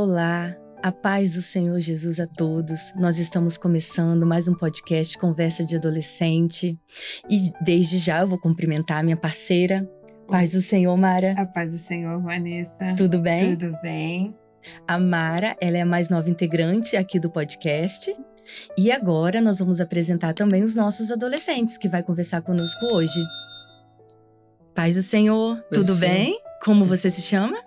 Olá, a paz do Senhor Jesus a todos. Nós estamos começando mais um podcast Conversa de Adolescente. E desde já eu vou cumprimentar a minha parceira. Paz do Senhor, Mara. A paz do Senhor, Vanessa. Tudo bem? Tudo bem. A Mara, ela é a mais nova integrante aqui do podcast. E agora nós vamos apresentar também os nossos adolescentes que vai conversar conosco hoje. Paz do Senhor, tudo bem? Como você se chama?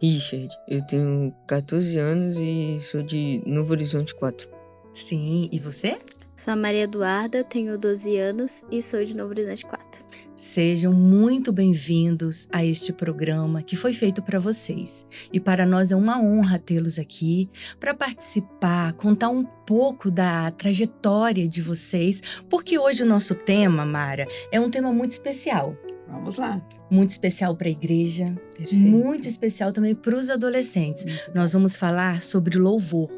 Richard, eu tenho 14 anos e sou de Novo Horizonte 4. Sim, e você? Sou a Maria Eduarda, tenho 12 anos e sou de Novo Horizonte 4. Sejam muito bem-vindos a este programa que foi feito para vocês. E para nós é uma honra tê-los aqui para participar, contar um pouco da trajetória de vocês, porque hoje o nosso tema, Mara, é um tema muito especial. Vamos lá. Muito especial para a igreja, Perfeito. muito especial também para os adolescentes. Nós vamos falar sobre louvor.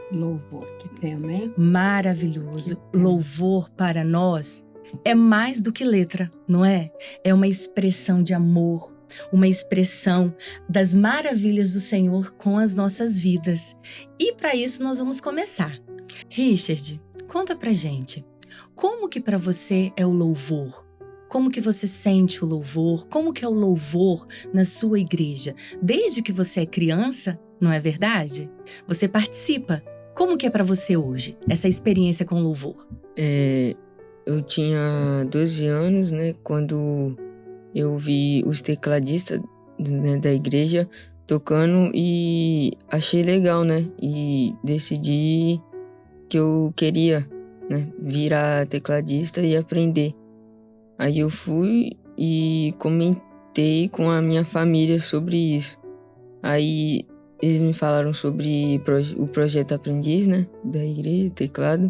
Louvor, que tema, hein? Maravilhoso. Que tema. Louvor para nós é mais do que letra, não é? É uma expressão de amor, uma expressão das maravilhas do Senhor com as nossas vidas. E para isso nós vamos começar. Richard, conta pra gente, como que para você é o louvor? Como que você sente o louvor? Como que é o louvor na sua igreja? Desde que você é criança, não é verdade? Você participa. Como que é para você hoje, essa experiência com louvor? Eu tinha 12 anos, né, quando eu vi os tecladistas, né, da igreja tocando e achei legal, né, e decidi que eu queria, né, virar tecladista e aprender. Aí eu fui e comentei com a minha família sobre isso. Aí eles me falaram sobre o projeto Aprendiz, né, da igreja, teclado.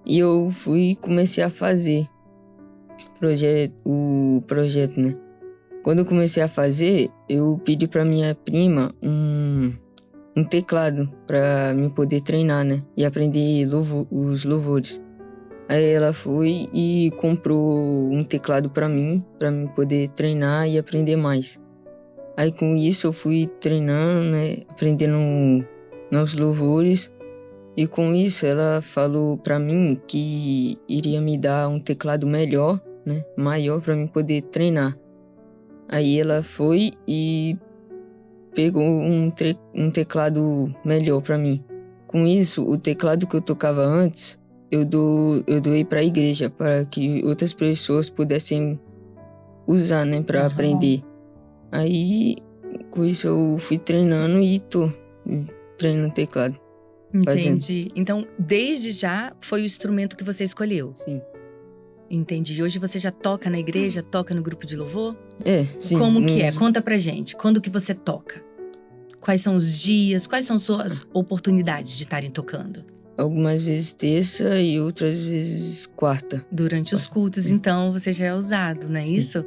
E eu fui e comecei a fazer o projeto, né. Quando eu comecei a fazer, eu pedi pra minha prima um teclado pra me poder treinar, né, e aprender os louvores. Aí ela foi e comprou um teclado pra mim poder treinar e aprender mais. Aí com isso eu fui treinando, né, aprendendo nos louvores. E com isso ela falou pra mim que iria me dar um teclado melhor, né, maior pra mim poder treinar. Aí ela foi e pegou um teclado melhor pra mim. Com isso, o teclado que eu tocava antes, eu doei pra igreja, para que outras pessoas pudessem usar, né, pra aprender. Aí, com isso, eu fui treinando e tô treinando teclado. Entendi. Então, desde já, foi o instrumento que você escolheu? Sim. Entendi. E hoje você já toca na igreja, toca no grupo de louvor? Sim. Como que é? Conta pra gente. Quando que você toca? Quais são os dias? Quais são suas oportunidades de estarem tocando? Algumas vezes terça e outras vezes quarta. Durante os cultos, então, você já é usado, não é isso?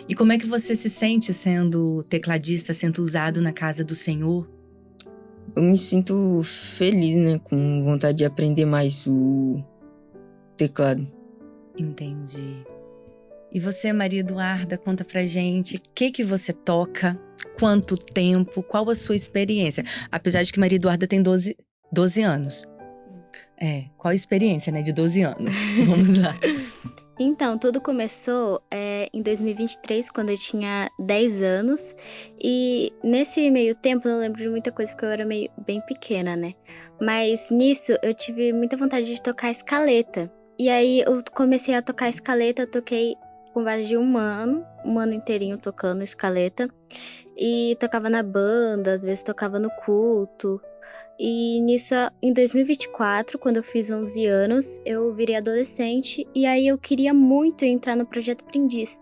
E como é que você se sente sendo tecladista, sendo usado na casa do Senhor? Eu me sinto feliz, né, com vontade de aprender mais o teclado. Entendi. E você, Maria Eduarda, conta pra gente o que você toca, quanto tempo, qual a sua experiência? Apesar de que Maria Eduarda tem 12 anos. Qual a experiência, né, de 12 anos? Vamos lá. Então, tudo começou em 2023, quando eu tinha 10 anos. E nesse meio tempo, eu não lembro de muita coisa, porque eu era bem pequena, né? Mas nisso, eu tive muita vontade de tocar escaleta. E aí, eu comecei a tocar escaleta, eu toquei com base de um ano inteirinho tocando escaleta. E tocava na banda, às vezes tocava no culto. E nisso, em 2024, quando eu fiz 11 anos, eu virei adolescente e aí eu queria muito entrar no Projeto Aprendiz,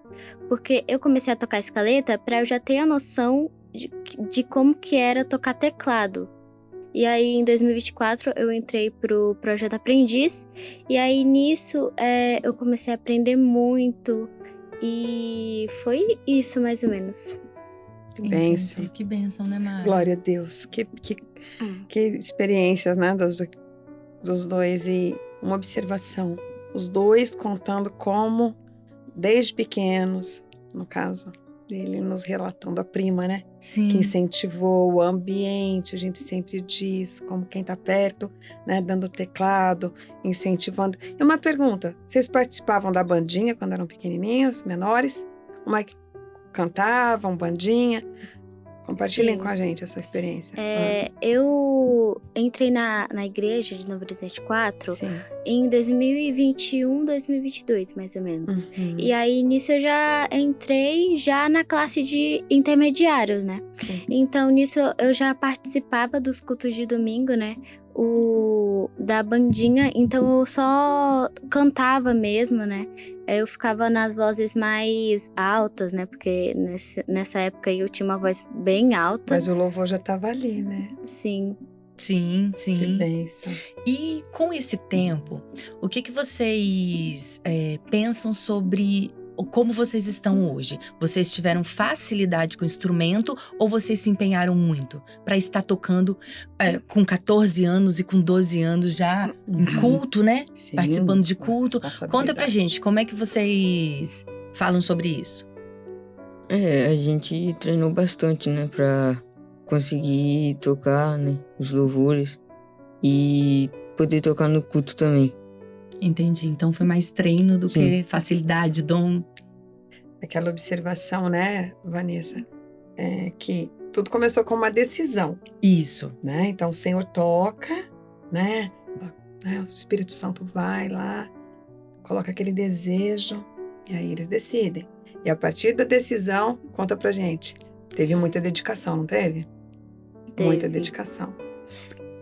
porque eu comecei a tocar escaleta para eu já ter a noção de como que era tocar teclado. E aí, em 2024, eu entrei pro Projeto Aprendiz e aí nisso eu comecei a aprender muito e foi isso mais ou menos. Que bênção. Entendi. Que bênção, né, Mara? Glória a Deus. Que experiências, né, dos dois. E uma observação. Os dois contando como, desde pequenos, no caso, Ele nos relatando, a prima, né? Sim. Que incentivou o ambiente, a gente sempre diz, como quem tá perto, né? Dando teclado, incentivando. E uma pergunta, vocês participavam da bandinha quando eram pequenininhos, menores? Uma que cantavam, bandinha? Compartilhem Sim. com a gente essa experiência. Eu entrei na igreja de Novo Horizonte 4 Sim. em 2021, 2022, mais ou menos. Uhum. E aí, nisso, eu já entrei já na classe de intermediários, né? Sim. Então, nisso, eu já participava dos cultos de domingo, né? Da bandinha, então eu só cantava mesmo, né? Eu ficava nas vozes mais altas, né? Porque nessa época eu tinha uma voz bem alta. Mas o louvor já estava ali, né? Sim. Sim, Que sim. bênção. E com esse tempo, o que vocês pensam sobre como vocês estão hoje? Vocês tiveram facilidade com o instrumento ou vocês se empenharam muito para estar tocando com 14 anos e com 12 anos já em culto, né? Sim, Participando de uma culto. Conta responsabilidade. pra gente, como é que vocês falam sobre isso? A gente treinou bastante, né, pra conseguir tocar, né, os louvores e poder tocar no culto também. Entendi. Então foi mais treino do Sim. que facilidade, dom. Aquela observação, né, Vanessa? Que tudo começou com uma decisão, Isso. né? Então o Senhor toca, né? O Espírito Santo vai lá, coloca aquele desejo e aí eles decidem. E a partir da decisão, conta pra gente. Teve muita dedicação, não teve? Muita Teve. dedicação.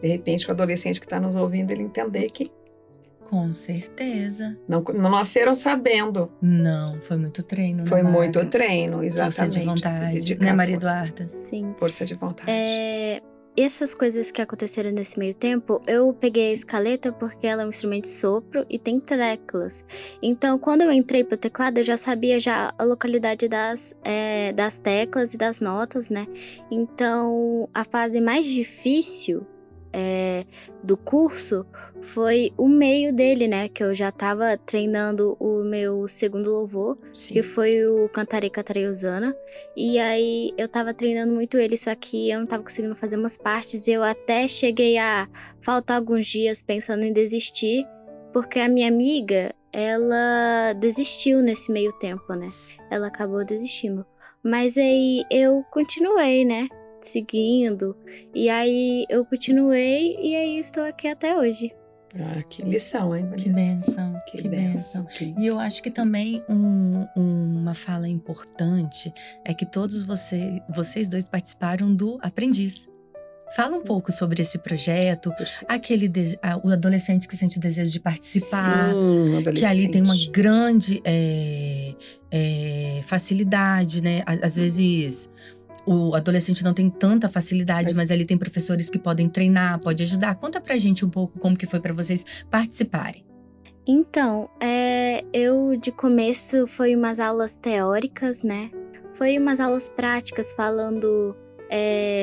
De repente, o adolescente que está nos ouvindo, ele entender que Com certeza. não nasceram sabendo. Não, foi muito treino, né, Foi Mari? muito treino, Força exatamente. de se vontade, dedicar, né, Maria Eduarda? Sim. Força de vontade. Essas coisas que aconteceram nesse meio tempo, eu peguei a escaleta porque ela é um instrumento de sopro e tem teclas. Então, quando eu entrei pro teclado, eu já sabia já a localidade das teclas e das notas, né? Então, a fase mais difícil do curso foi o meio dele, né? Que eu já tava treinando o meu segundo louvor, Sim. que foi o Cantarei, Cantarei Hosana. E aí eu tava treinando muito ele, só que eu não tava conseguindo fazer umas partes. E eu até cheguei a faltar alguns dias pensando em desistir, porque a minha amiga, ela desistiu nesse meio tempo, né? Ela acabou desistindo. Mas aí eu continuei, né? Seguindo. E aí eu continuei e aí estou aqui até hoje. Que lição, hein, Vanessa? Que bênção, Que que bênção. bênção. que E eu lição. acho que também uma fala importante é que todos vocês dois participaram do Aprendiz. Fala um pouco sobre esse projeto, o adolescente que sente o desejo de participar, Sim, adolescente. que ali tem uma grande facilidade, né? Às vezes o adolescente não tem tanta facilidade, mas ali tem professores que podem treinar, pode ajudar. Conta pra gente um pouco como que foi pra vocês participarem. Então, eu de começo foi umas aulas teóricas, né? Foi umas aulas práticas falando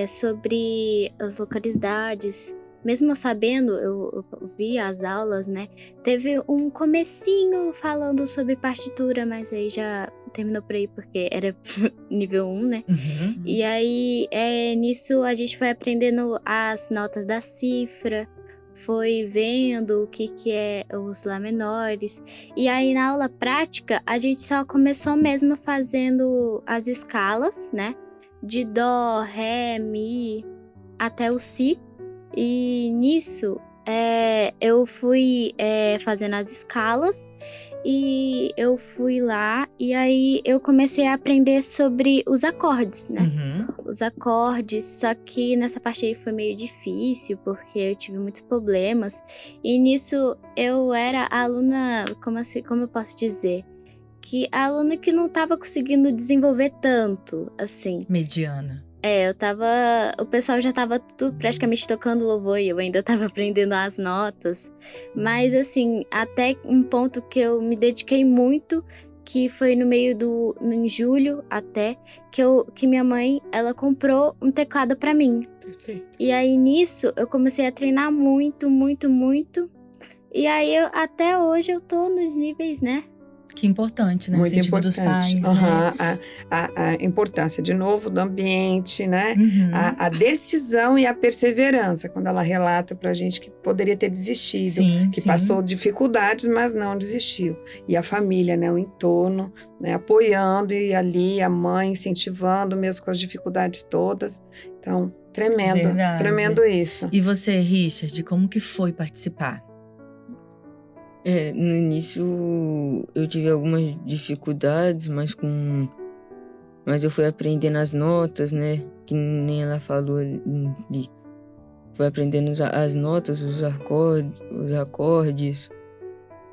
sobre as localidades. Mesmo eu sabendo, eu vi as aulas, né? Teve um comecinho falando sobre partitura, mas aí já terminou por aí porque era nível 1, né? Uhum. E aí, nisso a gente foi aprendendo as notas da cifra, foi vendo o que é os Lá menores. E aí, na aula prática, a gente só começou mesmo fazendo as escalas, né? De Dó, Ré, Mi, até o Si. E nisso, eu fui fazendo as escalas e eu fui lá e aí eu comecei a aprender sobre os acordes, né? Uhum. Os acordes, só que nessa parte aí foi meio difícil porque eu tive muitos problemas. E nisso eu era a aluna, como eu posso dizer? Que a aluna que não tava conseguindo desenvolver tanto, assim. Mediana. O pessoal já tava tudo praticamente tocando louvor e eu ainda tava aprendendo as notas. Mas assim, até um ponto que eu me dediquei muito, que foi em julho até, que minha mãe, ela comprou um teclado pra mim. Perfeito. E aí nisso, eu comecei a treinar muito, muito, muito. E aí, até hoje eu tô nos níveis, né? Que importante, né? O Muito incentivo importante. dos pais, né? Aham, a importância, de novo, do ambiente, né? Uhum. A decisão e a perseverança, quando ela relata pra gente que poderia ter desistido, Sim, que sim. passou dificuldades, mas não desistiu. E a família, né? O entorno, né? Apoiando, e ali a mãe incentivando, mesmo com as dificuldades todas. Então, tremendo, Verdade. tremendo isso. E você, Richard, como que foi participar? No início eu tive algumas dificuldades, mas eu fui aprendendo as notas, né? Que nem ela falou ali. Fui aprendendo as notas, os acordes,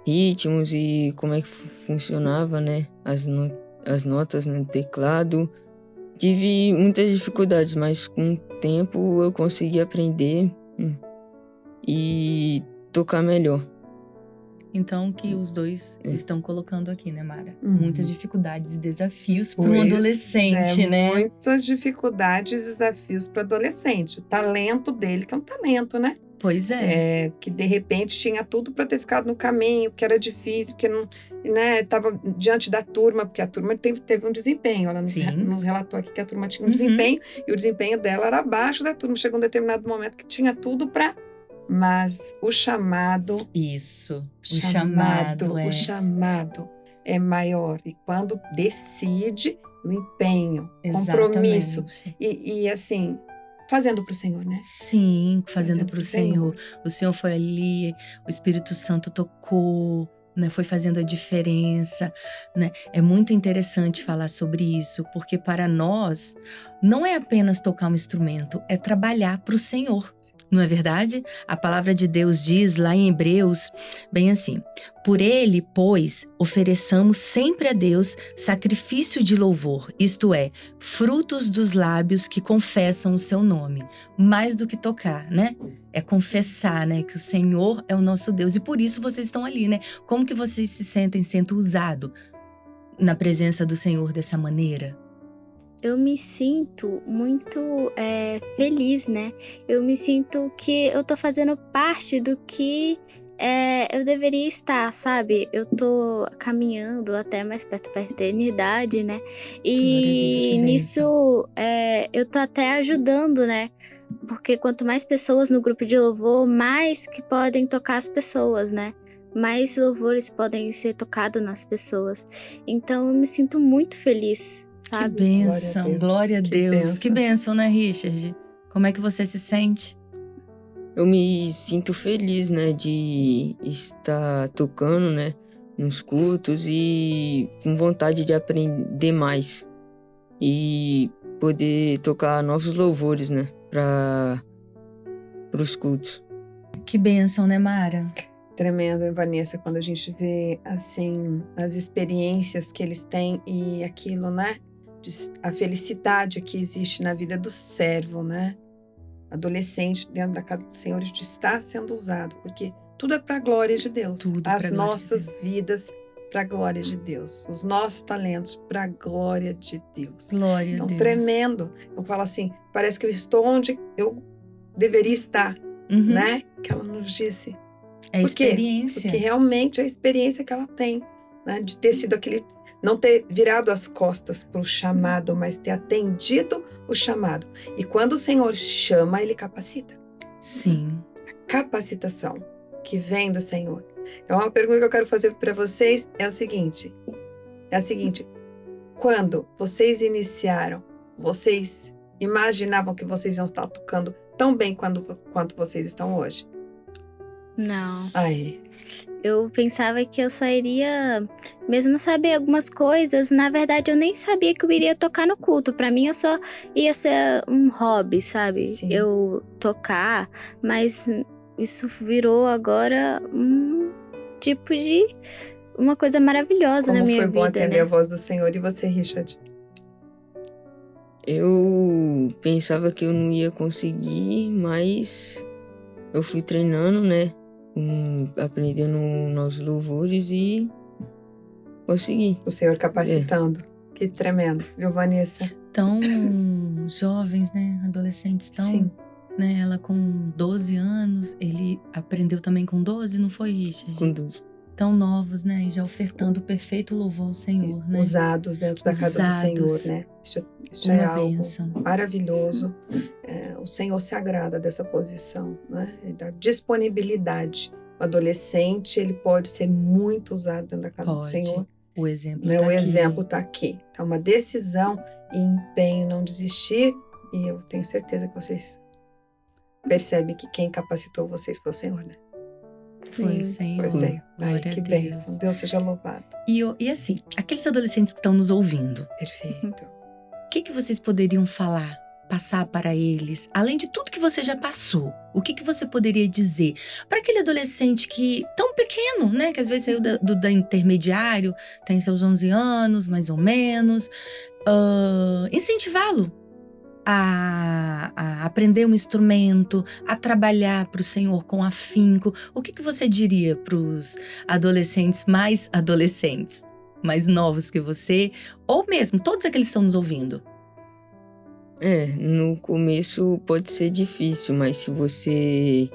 ritmos e como é que funcionava, né? As notas no teclado. Tive muitas dificuldades, mas com o tempo eu consegui aprender e tocar melhor. Então, que os dois estão colocando aqui, né, Mara? Uhum. Muitas dificuldades e desafios para um Pois adolescente, né? Muitas dificuldades e desafios para adolescente. O talento dele, que é um talento, né? Pois é. Que de repente tinha tudo para ter ficado no caminho, porque era difícil, porque não, né, estava diante da turma, porque a turma teve um desempenho. Ela nos relatou aqui que a turma tinha um desempenho, e o desempenho dela era abaixo da turma. Chegou um determinado momento que tinha tudo para... Mas o chamado... Isso, O chamado é maior. E quando decide, o empenho, compromisso. E assim, fazendo para o Senhor, né? Sim, fazendo para o Senhor. O Senhor foi ali, o Espírito Santo tocou, né? Foi fazendo a diferença, né? É muito interessante falar sobre isso, porque para nós não é apenas tocar um instrumento, é trabalhar para o Senhor. Não é verdade? A palavra de Deus diz lá em Hebreus, bem assim: por ele, pois, ofereçamos sempre a Deus sacrifício de louvor, isto é, frutos dos lábios que confessam o seu nome. Mais do que tocar, né? É confessar, né? Que o Senhor é o nosso Deus. E por isso vocês estão ali, né? Como que vocês se sentem sendo usados na presença do Senhor dessa maneira? Eu me sinto muito feliz, né? Eu me sinto que eu tô fazendo parte do que eu deveria estar, sabe? Eu tô caminhando até mais perto da eternidade, né? E nisso eu tô até ajudando, né? Porque quanto mais pessoas no grupo de louvor, mais que podem tocar as pessoas, né? Mais louvores podem ser tocados nas pessoas. Então eu me sinto muito feliz. Sabe? Que bênção, glória a Deus. Que bênção, né, Richard? Como é que você se sente? Eu me sinto feliz, né, de estar tocando, né, nos cultos e com vontade de aprender mais e poder tocar novos louvores, né, para os cultos. Que bênção, né, Mara? Tremendo, Vanessa, quando a gente vê, assim, as experiências que eles têm e aquilo, né? A felicidade que existe na vida do servo, né? Adolescente dentro da casa do Senhor, de estar sendo usado, porque tudo é para a glória de Deus. As nossas vidas para a glória de Deus. Os nossos talentos para a glória de Deus. Glória a Deus. Tremendo. Eu falo assim, parece que eu estou onde eu deveria estar, né? Que ela nos disse. É experiência. Porque realmente é a experiência que ela tem, né? De ter sido aquele... Não ter virado as costas para o chamado, mas ter atendido o chamado. E quando o Senhor chama, Ele capacita. Sim. A capacitação que vem do Senhor. Então, a pergunta que eu quero fazer para vocês é a seguinte. Quando vocês iniciaram, vocês imaginavam que vocês iam estar tocando tão bem quanto vocês estão hoje? Não. Aí. Eu pensava que eu só iria mesmo saber algumas coisas. Na verdade, eu nem sabia que eu iria tocar no culto. Pra mim, eu só ia ser um hobby, sabe? Sim. Eu tocar, mas isso virou agora um tipo de... uma coisa maravilhosa na minha vida. Como foi bom atender a voz do Senhor. E você, Richard? Eu pensava que eu não ia conseguir, mas eu fui treinando, né? Aprendendo novos louvores e consegui. O Senhor capacitando. Que tremendo, viu, Vanessa? Tão jovens, né? Adolescentes tão... Sim. Né? Ela com 12 anos, ele aprendeu também com 12, não foi, Richard? Com 12. Tão novos, né? E já ofertando o perfeito louvor ao Senhor, né? Usados dentro da casa do Senhor, Usados. né? Isso é Uma algo bênção. maravilhoso. O Senhor se agrada dessa posição, né? E da disponibilidade. O adolescente, ele pode ser muito usado dentro da casa do Pode. Senhor. O exemplo Né? tá O aqui. exemplo está aqui. Então, uma decisão e empenho, não desistir. E eu tenho certeza que vocês percebem que quem capacitou vocês foi o Senhor, né? Foi o Senhor. Foi o Senhor. Ai, Glória que a bênção. Deus. Deus seja louvado. E assim, aqueles adolescentes que estão nos ouvindo, Perfeito. o que vocês poderiam falar, passar para eles, além de tudo que você já passou? O que você poderia dizer para aquele adolescente que tão pequeno, né, que às vezes saiu da intermediário, tem seus 11 anos, mais ou menos, incentivá-lo a aprender um instrumento, a trabalhar para o Senhor com afinco. O que você diria para os adolescentes, mais novos que você, ou mesmo todos aqueles que estão nos ouvindo? No começo pode ser difícil, mas se você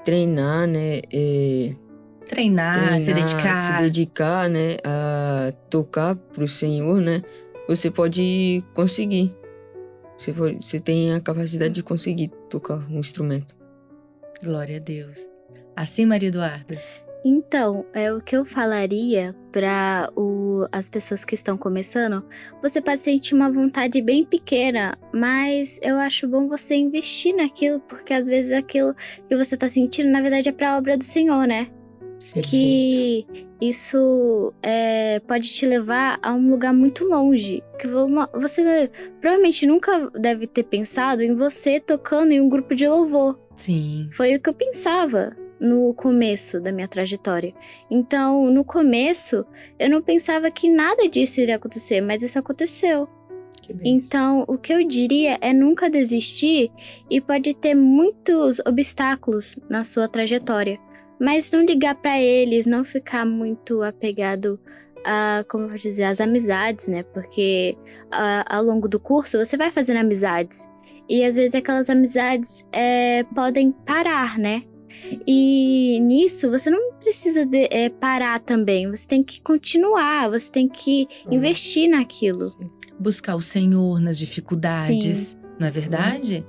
treinar, né? Se dedicar, né? A tocar pro Senhor, né? Você pode conseguir. Você tem a capacidade de conseguir tocar um instrumento. Glória a Deus. Assim, Maria Eduarda? Então, o que eu falaria para as pessoas que estão começando, você pode sentir uma vontade bem pequena, mas eu acho bom você investir naquilo, porque às vezes aquilo que você tá sentindo, na verdade, é pra obra do Senhor, né? Perfeito. Que isso pode te levar a um lugar muito longe. Que você provavelmente nunca deve ter pensado em você tocando em um grupo de louvor. Sim. Foi o que eu pensava no começo da minha trajetória. Então, no começo, eu não pensava que nada disso iria acontecer, mas isso aconteceu. Que bênção. Então, o que eu diria é nunca desistir, e pode ter muitos obstáculos na sua trajetória, mas não ligar pra eles, não ficar muito apegado a, como eu vou dizer, as amizades, né? Porque ao longo do curso você vai fazendo amizades, e às vezes aquelas amizades podem parar, né? E nisso você não precisa parar também, você tem que continuar, você tem que investir naquilo. Sim. Buscar o Senhor nas dificuldades, Sim. não é verdade?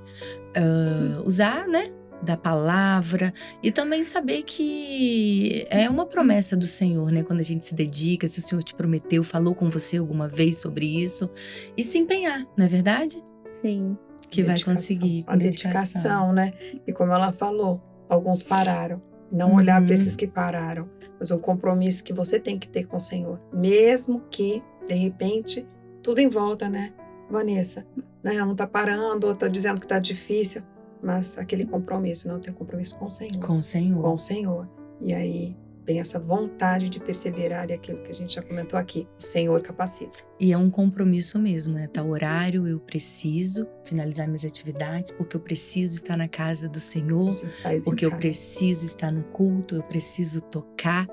Usar, né, da palavra, e também saber que é uma promessa do Senhor, né? Quando a gente se dedica, se o Senhor te prometeu, falou com você alguma vez sobre isso, e se empenhar, não é verdade? Sim. Que vai conseguir. A dedicação, né? E como ela falou, alguns pararam. Não olhar para esses que pararam, mas um compromisso que você tem que ter com o Senhor. Mesmo que, de repente, tudo em volta, né, Vanessa? Né? Um tá parando, outro tá dizendo que tá difícil, mas aquele compromisso, não tem compromisso com o Senhor. Com o Senhor. Com o Senhor. E aí vem essa vontade de perseverar, e aquilo que a gente já comentou aqui, o Senhor capacita. E é um compromisso mesmo, né? Tá horário, eu preciso finalizar minhas atividades, porque eu preciso estar na casa do Senhor, Os ensaios em porque eu casa. preciso estar no culto, eu preciso tocar.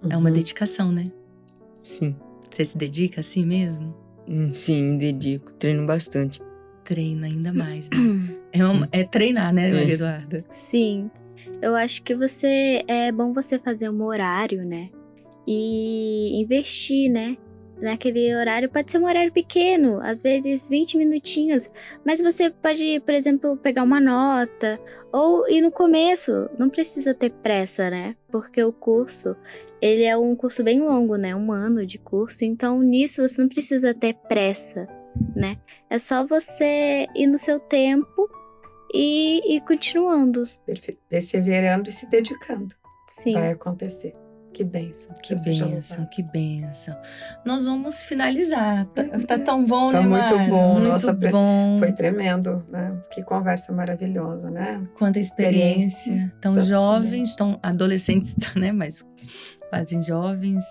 É uma dedicação, né? Sim. Você se dedica assim mesmo? Sim, me dedico. Treino bastante. Treina ainda mais, né? É treinar, né, Maria Eduarda? Sim. Eu acho que é bom você fazer um horário, né? E investir, né? Naquele horário, pode ser um horário pequeno, às vezes 20 minutinhos, mas você pode, por exemplo, pegar uma nota, ou ir no começo, não precisa ter pressa, né? Porque o curso, ele é um curso bem longo, né? 1 ano de curso, então nisso você não precisa ter pressa, né? É só você ir no seu tempo e continuando. Perseverando e se dedicando. Sim. Vai acontecer. Que bênção. Que Deus seja bênção, louvado. que bênção. Nós vamos finalizar. Pois Tá é. tão bom, Tá né, muito Mara? bom. Muito Nossa, bom. Foi tremendo, né? Que conversa maravilhosa, né? Quanta experiência. Tão Exatamente. jovens, tão adolescentes, né? Mas quase jovens.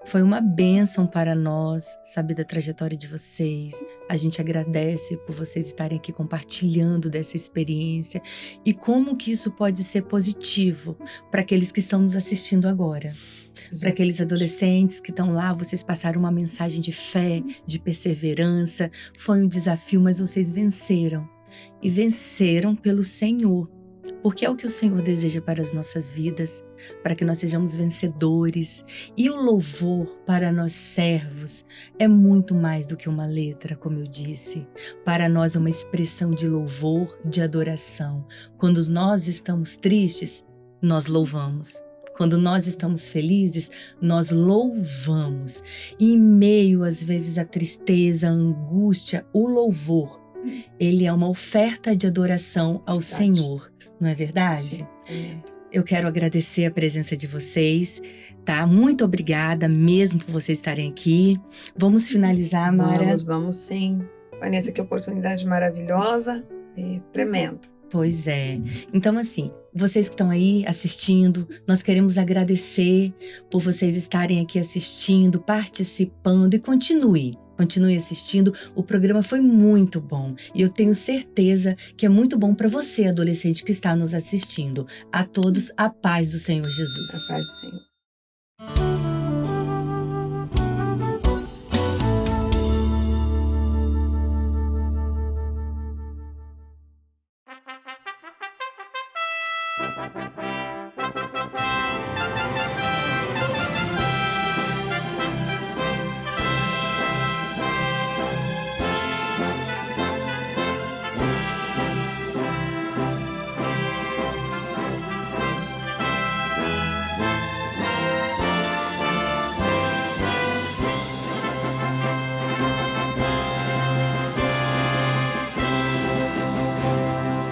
Foi uma bênção para nós saber da trajetória de vocês. A gente agradece por vocês estarem aqui compartilhando dessa experiência e como que isso pode ser positivo para aqueles que estão nos assistindo agora. Para aqueles adolescentes que estão lá, vocês passaram uma mensagem de fé, de perseverança. Foi um desafio, mas vocês venceram. E venceram pelo Senhor. porque é o que o Senhor deseja para as nossas vidas, para que nós sejamos vencedores. E o louvor para nós servos é muito mais do que uma letra, como eu disse. Para nós é uma expressão de louvor, de adoração. Quando nós estamos tristes, nós louvamos. Quando nós estamos felizes, nós louvamos. E em meio, às vezes, à tristeza, à angústia, o louvor, ele é uma oferta de adoração ao Senhor, não é verdade? Sim, tremendo. Eu quero agradecer a presença de vocês, tá? Muito obrigada mesmo por vocês estarem aqui. Vamos finalizar, Mara? Vamos sim. Vanessa, que oportunidade maravilhosa e tremendo. Pois é. Então, assim, vocês que estão aí assistindo, nós queremos agradecer por vocês estarem aqui assistindo, participando e continue assistindo. O programa foi muito bom e eu tenho certeza que é muito bom para você, adolescente que está nos assistindo. A todos, a paz do Senhor Jesus. A paz do Senhor.